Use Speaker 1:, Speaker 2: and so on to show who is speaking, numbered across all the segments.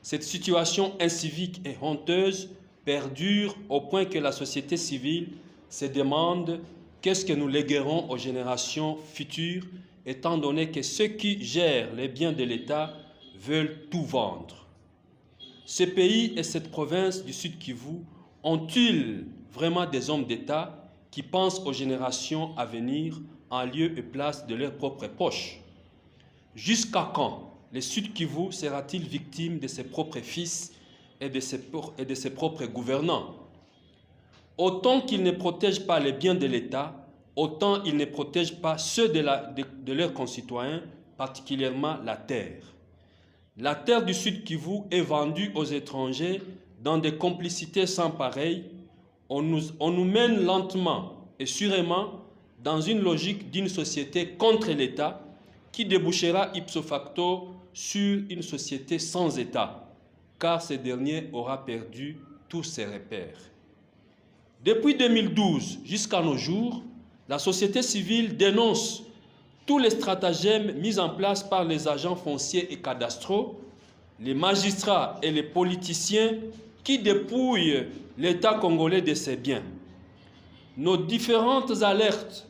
Speaker 1: Cette situation incivique et honteuse perdure au point que la société civile se demande qu'est-ce que nous léguerons aux générations futures, étant donné que ceux qui gèrent les biens de l'État veulent tout vendre. Ce pays et cette province du Sud Kivu ont-ils vraiment des hommes d'État qui pensent aux générations à venir en lieu et place de leurs propres poches? Jusqu'à quand le Sud Kivu sera-t-il victime de ses propres fils et de ses propres gouvernants? Autant qu'ils ne protègent pas les biens de l'État, autant ils ne protègent pas ceux de leurs concitoyens, particulièrement la terre. La terre du Sud Kivu est vendue aux étrangers dans des complicités sans pareil. On nous mène lentement et sûrement dans une logique d'une société contre l'État qui débouchera ipso facto sur une société sans État, car ce dernier aura perdu tous ses repères. Depuis 2012 jusqu'à nos jours, la société civile dénonce tous les stratagèmes mis en place par les agents fonciers et cadastraux, les magistrats et les politiciens qui dépouillent l'État congolais de ses biens. Nos différentes alertes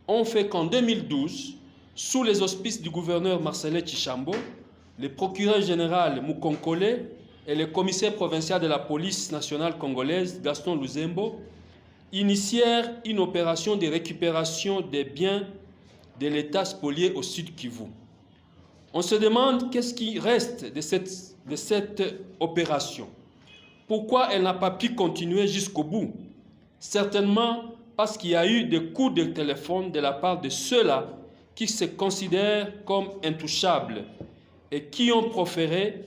Speaker 1: ont fait qu'en 2012, sous les auspices du gouverneur Marcellin Tchishambo, le procureur général Mukonkole et le commissaire provincial de la police nationale congolaise Gaston Luzembo initièrent une opération de récupération des biens de l'État spolié au Sud Kivu. On se demande qu'est-ce qui reste de cette opération. Pourquoi elle n'a pas pu continuer jusqu'au bout? Certainement parce qu'il y a eu des coups de téléphone de la part de ceux-là qui se considèrent comme intouchables et qui ont proféré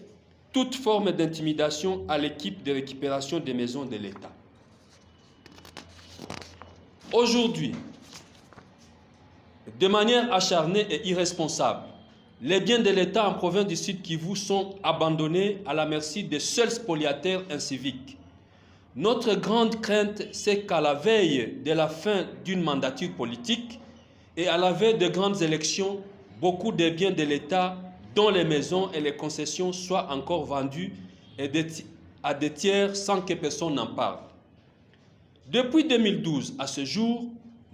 Speaker 1: toute forme d'intimidation à l'équipe de récupération des maisons de l'État. Aujourd'hui, de manière acharnée et irresponsable, les biens de l'État en province du Sud Kivu sont abandonnés à la merci des seuls spoliataires inciviques. Notre grande crainte, c'est qu'à la veille de la fin d'une mandature politique et à la veille de grandes élections, beaucoup des biens de l'État, dont les maisons et les concessions, soient encore vendus à des tiers sans que personne n'en parle. Depuis 2012 à ce jour,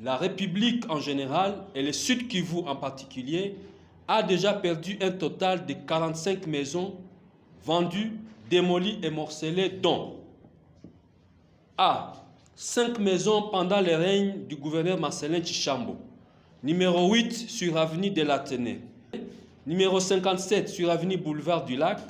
Speaker 1: la République en général et le Sud Kivu en particulier a déjà perdu un total de 45 maisons vendues, démolies et morcelées, dont A. 5 maisons pendant le règne du gouverneur Marcellin Tchishambo. Numéro 8 sur avenue de l'Athénée. Numéro 57 sur avenue Boulevard du Lac.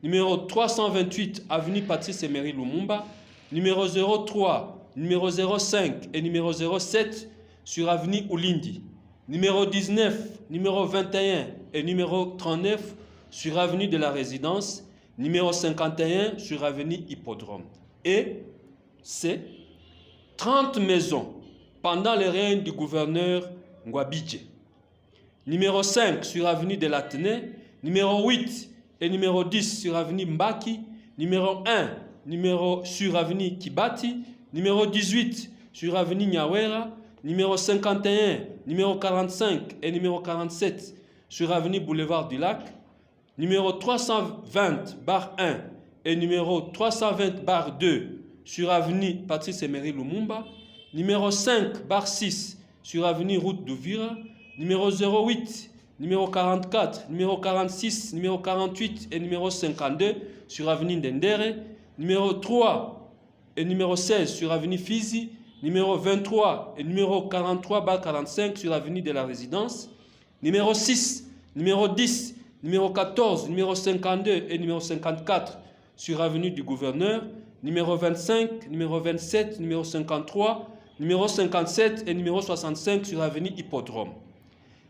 Speaker 1: Numéro 328 avenue Patrice Emery Lumumba. Numéro 03, numéro 05 et numéro 07 sur avenue Ulindi. Numéro 19, numéro 21 et numéro 39 sur avenue de la Résidence. Numéro 51 sur avenue Hippodrome. Et C. 30 maisons pendant le règne du gouverneur Ngwabidje. Numéro 5 sur avenue de l'Athénée. Numéro 8 et numéro 10 sur avenue Mbaki. Numéro 1 sur avenue Kibati. Numéro 18 sur avenue Nyawera. Numéro 51, numéro 45 et numéro 47 sur avenue Boulevard du Lac. Numéro 320/1 et numéro 320/2 sur avenue Patrice Emery Lumumba. Numéro 5/6 sur avenue Route d'Uvira. Numéro 08, numéro 44, numéro 46, numéro 48 et numéro 52 sur avenue Ndendere. Numéro 3 et numéro 16 sur avenue Fizi. Numéro 23 et numéro 43/45 sur avenue de la Résidence. Numéro 6, numéro 10, numéro 14, numéro 52 et numéro 54 sur avenue du Gouverneur. Numéro 25, numéro 27, numéro 53, numéro 57 et numéro 65 sur avenue Hippodrome.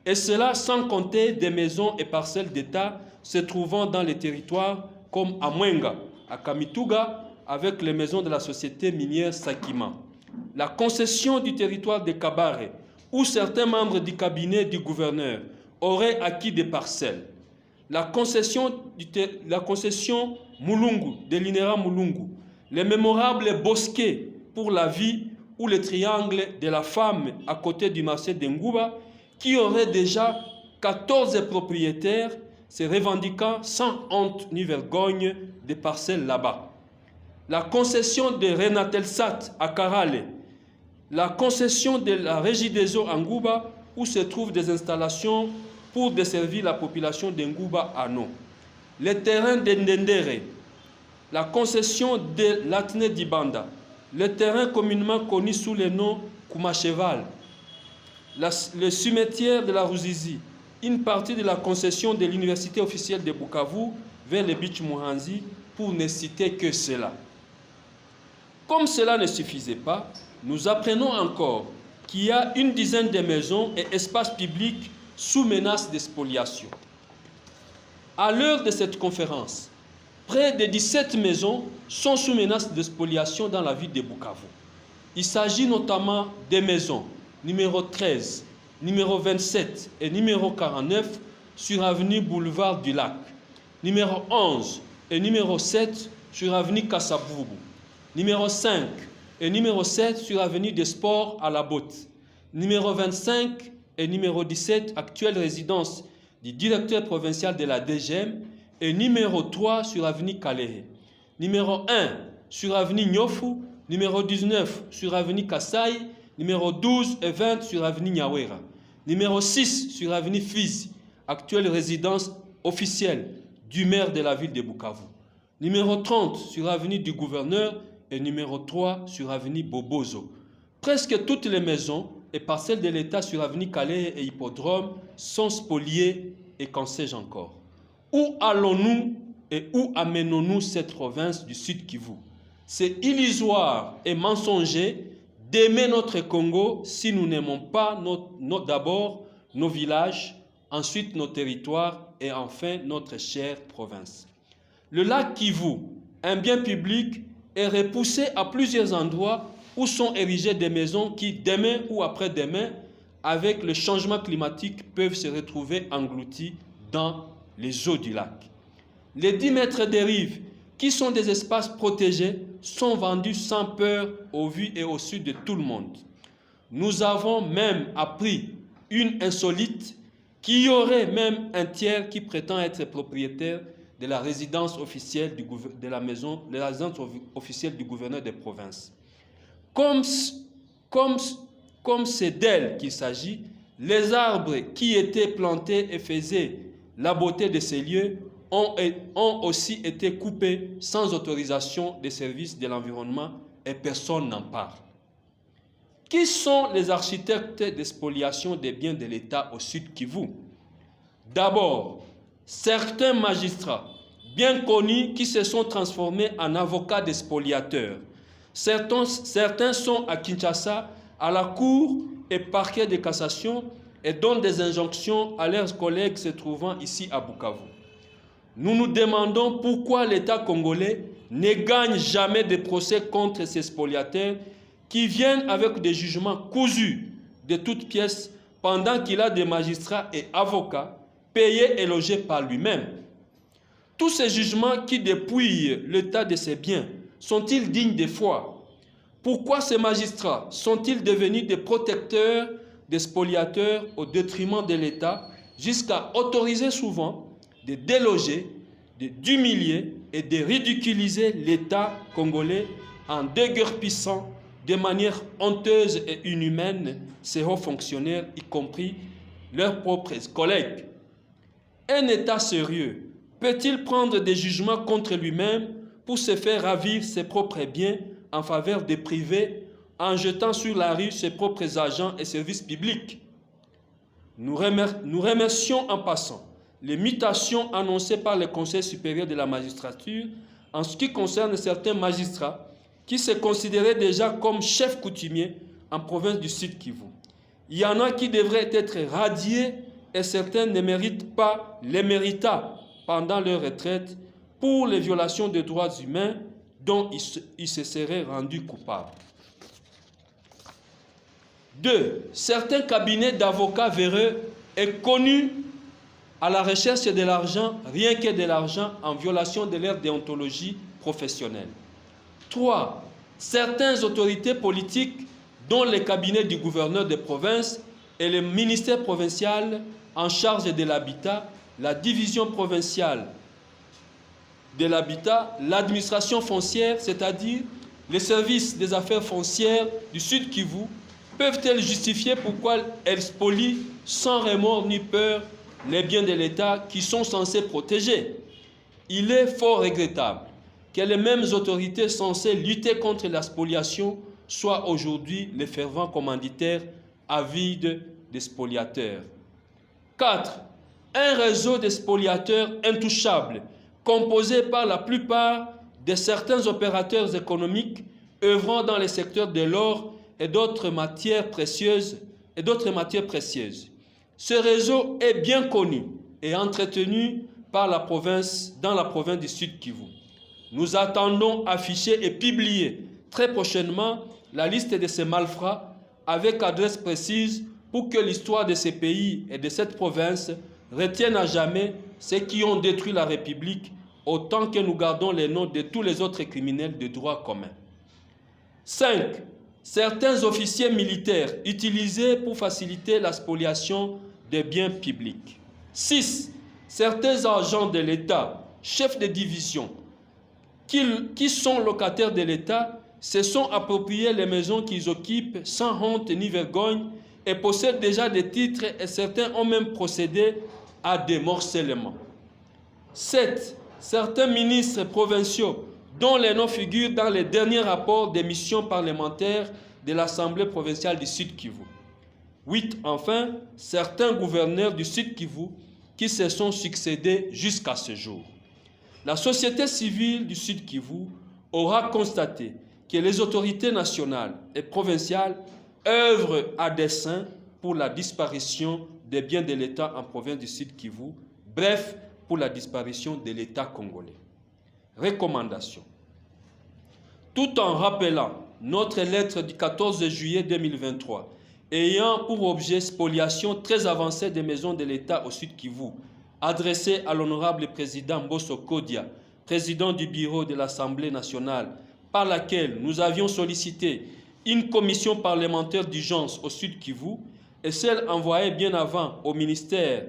Speaker 1: Et cela sans compter des maisons et parcelles d'État se trouvant dans les territoires comme à Mwenga, à Kamituga, avec les maisons de la société minière Sakima. La concession du territoire de Kabare, où certains membres du cabinet du gouverneur auraient acquis des parcelles. La concession Mulungu, de l'INERA Mulungu. Les mémorables bosquets pour la vie ou le triangle de la femme à côté du marché d'Engouba, qui aurait déjà 14 propriétaires, se revendiquant sans honte ni vergogne des parcelles là-bas. La concession de Renatelsat à Karale, la concession de la Régie des eaux à Ngouba, où se trouvent des installations pour desservir la population de Ngouba à Ano. Les terrains de Ndendere, la concession de l'Atne d'Ibanda, le terrain communément connu sous le nom Koumacheval, le cimetière de la Ruzizi, une partie de la concession de l'université officielle de Bukavu vers le Beach Muhanzi, pour ne citer que cela. Comme cela ne suffisait pas, nous apprenons encore qu'il y a une dizaine de maisons et espaces publics sous menace de spoliation. À l'heure de cette conférence, près de 17 maisons sont sous menace de spoliation dans la ville de Bukavu. Il s'agit notamment des maisons numéro 13, numéro 27 et numéro 49 sur avenue Boulevard du Lac, numéro 11 et numéro 7 sur avenue Kassaboubou, numéro 5 et numéro 7 sur avenue des Sports à la Botte, numéro 25 et numéro 17 actuelle résidence du directeur provincial de la DGM et numéro 3 sur avenue Kalehe, numéro 1 sur avenue Nyofu, numéro 19 sur avenue Kassai, numéro 12 et 20 sur avenue Nyawera, numéro 6 sur avenue Fizi, actuelle résidence officielle du maire de la ville de Bukavu, numéro 30 sur avenue du gouverneur et numéro 3 sur avenue Bobozo. Presque toutes les maisons et parcelles de l'État sur avenue Calais et Hippodrome sont spoliées et qu'en sais-je encore. Où allons-nous et où amenons-nous cette province du Sud Kivu? C'est illusoire et mensonger d'aimer notre Congo si nous n'aimons pas d'abord nos villages, ensuite nos territoires et enfin notre chère province. Le lac Kivu, un bien public, est repoussé à plusieurs endroits où sont érigées des maisons qui, demain ou après-demain, avec le changement climatique, peuvent se retrouver englouties dans les eaux du lac. Les 10 mètres de rive, qui sont des espaces protégés, sont vendus sans peur au vu et au su de tout le monde. Nous avons même appris une insolite qu'il y aurait même un tiers qui prétend être propriétaire de la résidence officielle de la maison, de la résidence officielle du gouverneur des provinces. Comme c'est d'elle qu'il s'agit, les arbres qui étaient plantés et faisaient la beauté de ces lieux ont aussi été coupés sans autorisation des services de l'environnement et personne n'en parle. Qui sont les architectes de spoliation des biens de l'État au Sud Kivu? D'abord, certains magistrats bien connus qui se sont transformés en avocats des spoliateurs. Certains sont à Kinshasa, à la cour et parquet de cassation et donnent des injonctions à leurs collègues se trouvant ici à Bukavu. Nous nous demandons pourquoi l'État congolais ne gagne jamais de procès contre ces spoliateurs qui viennent avec des jugements cousus de toutes pièces pendant qu'il a des magistrats et avocats payés et logés par lui-même. Tous ces jugements qui dépouillent l'état de ses biens sont-ils dignes de foi? Pourquoi ces magistrats sont-ils devenus des protecteurs des spoliateurs au détriment de l'État jusqu'à autoriser souvent de déloger, d'humilier et de ridiculiser l'État congolais en déguerpissant de manière honteuse et inhumaine ces hauts fonctionnaires, y compris leurs propres collègues? Un État sérieux peut-il prendre des jugements contre lui-même pour se faire ravir ses propres biens en faveur des privés en jetant sur la rue ses propres agents et services publics? Nous remercions en passant les mutations annoncées par le Conseil supérieur de la magistrature en ce qui concerne certains magistrats qui se considéraient déjà comme chefs coutumiers en province du Sud Kivu. Il y en a qui devraient être radiés et certains ne méritent pas l'éméritat pendant leur retraite pour les violations des droits humains dont ils se seraient rendus coupables. 2. Certains cabinets d'avocats véreux et connus à la recherche de l'argent, rien que de l'argent, en violation de leur déontologie professionnelle. 3. Certaines autorités politiques, dont les cabinets du gouverneur des provinces et le ministère provincial en charge de l'habitat, la division provinciale de l'habitat, l'administration foncière, c'est-à-dire les services des affaires foncières du Sud Kivu, peuvent-elles justifier pourquoi elles spolient sans remords ni peur les biens de l'État qui sont censés protéger? Il est fort regrettable que les mêmes autorités censées lutter contre la spoliation soient aujourd'hui les fervents commanditaires avides des spoliateurs. 4. Un réseau de spoliateurs intouchables, composé par la plupart de certains opérateurs économiques œuvrant dans les secteurs de l'or et d'autres matières précieuses. Ce réseau est bien connu et entretenu par dans la province du Sud Kivu. Nous attendons afficher et publier très prochainement la liste de ces malfrats avec adresse précise pour que l'histoire de ces pays et de cette province retienne à jamais ceux qui ont détruit la République, autant que nous gardons les noms de tous les autres criminels de droit commun. 5. Certains officiers militaires utilisés pour faciliter la spoliation des biens publics. 6. Certains agents de l'État, chefs de division, qui sont locataires de l'État, se sont appropriés les maisons qu'ils occupent sans honte ni vergogne et possèdent déjà des titres et certains ont même procédé à des morcellement. 7. Certains ministres provinciaux dont les noms figurent dans les derniers rapports des missions parlementaires de l'Assemblée provinciale du Sud Kivu. 8. Enfin, certains gouverneurs du Sud Kivu qui se sont succédés jusqu'à ce jour. La société civile du Sud Kivu aura constaté que les autorités nationales et provinciales œuvrent à dessein pour la disparition des biens de l'État en province du Sud Kivu, bref, pour la disparition de l'État congolais. Recommandation. Tout en rappelant notre lettre du 14 juillet 2023, ayant pour objet spoliation très avancée des maisons de l'État au Sud Kivu, adressée à l'honorable président Mbosso Kodia, président du bureau de l'Assemblée nationale, par laquelle nous avions sollicité une commission parlementaire d'urgence au Sud Kivu, et celle envoyée bien avant au ministère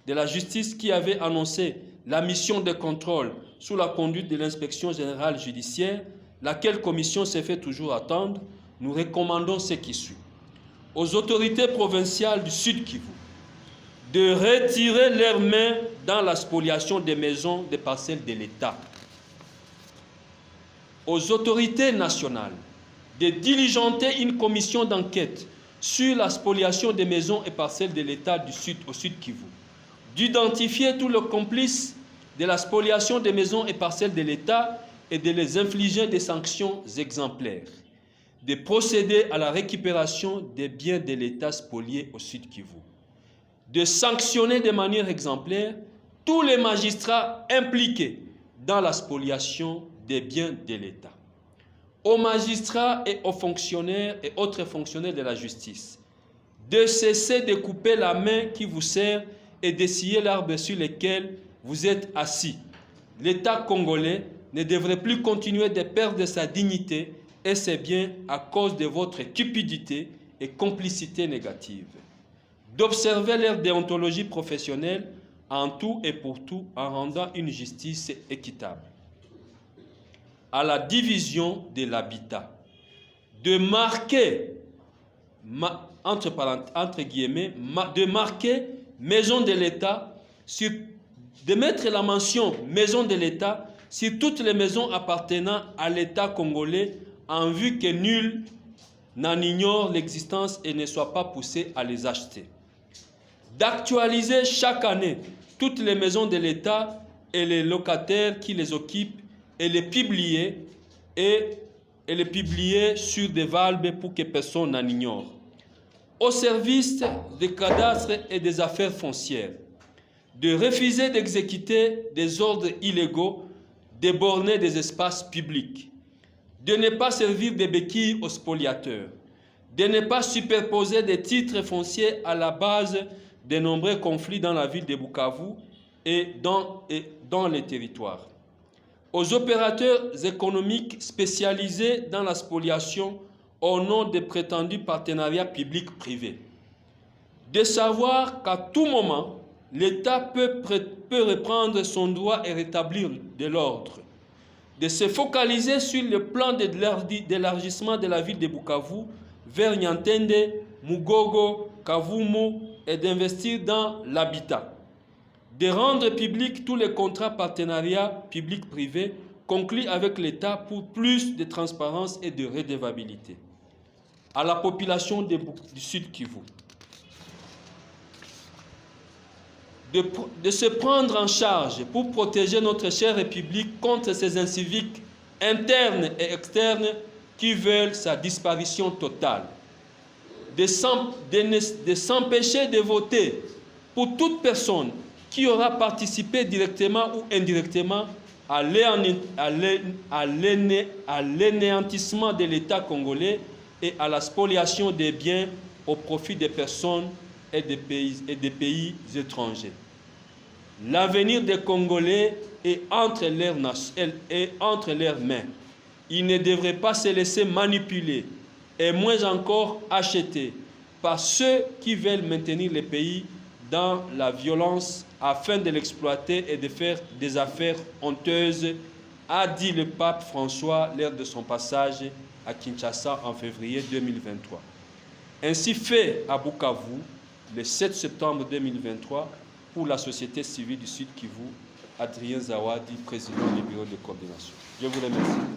Speaker 1: de la Justice qui avait annoncé la mission de contrôle sous la conduite de l'inspection générale judiciaire, laquelle commission s'est fait toujours attendre, nous recommandons ce qui suit. Aux autorités provinciales du Sud Kivu de retirer leurs mains dans la spoliation des maisons, des parcelles de l'État. Aux autorités nationales de diligenter une commission d'enquête sur la spoliation des maisons et parcelles de l'État au Sud Kivu, d'identifier tous les complices de la spoliation des maisons et parcelles de l'État et de les infliger des sanctions exemplaires, de procéder à la récupération des biens de l'État spoliés au Sud Kivu, de sanctionner de manière exemplaire tous les magistrats impliqués dans la spoliation des biens de l'État. Aux magistrats et aux fonctionnaires et autres fonctionnaires de la justice, de cesser de couper la main qui vous sert et d'essuyer l'arbre sur lequel vous êtes assis. L'État congolais ne devrait plus continuer de perdre sa dignité et ses biens à cause de votre cupidité et complicité négative. D'observer leur déontologie professionnelle en tout et pour tout en rendant une justice équitable. À la division de l'habitat, de marquer, entre guillemets, de marquer maison de l'État, de mettre la mention maison de l'État sur toutes les maisons appartenant à l'État congolais en vue que nul n'en ignore l'existence et ne soit pas poussé à les acheter. D'actualiser chaque année toutes les maisons de l'État et les locataires qui les occupent et les publier sur des valves pour que personne n'en ignore. Au service des cadastres et des affaires foncières, de refuser d'exécuter des ordres illégaux, de borner des espaces publics, de ne pas servir de béquilles aux spoliateurs, de ne pas superposer des titres fonciers à la base de nombreux conflits dans la ville de Bukavu et dans les territoires. Aux opérateurs économiques spécialisés dans la spoliation au nom de prétendus partenariats publics-privés, de savoir qu'à tout moment, l'État peut reprendre son droit et rétablir de l'ordre, de se focaliser sur le plan d'élargissement de la ville de Bukavu vers Niantende, Mugogo, Kavumu et d'investir dans l'habitat, de rendre public tous les contrats partenariats public-privé conclus avec l'État pour plus de transparence et de redevabilité. À la population du Sud Kivu, de se prendre en charge pour protéger notre chère République contre ces inciviques internes et externes qui veulent sa disparition totale, de s'empêcher de voter pour toute personne qui aura participé directement ou indirectement à l'anéantissement de l'État congolais et à la spoliation des biens au profit des personnes et des pays étrangers. L'avenir des Congolais est entre leurs mains. Ils ne devraient pas se laisser manipuler et moins encore acheter par ceux qui veulent maintenir le pays dans la violence afin de l'exploiter et de faire des affaires honteuses, a dit le pape François lors de son passage à Kinshasa en février 2023. Ainsi fait à Bukavu, le 7 septembre 2023, pour la société civile du Sud Kivu, Adrien Zawadi, président du bureau de coordination. Je vous remercie.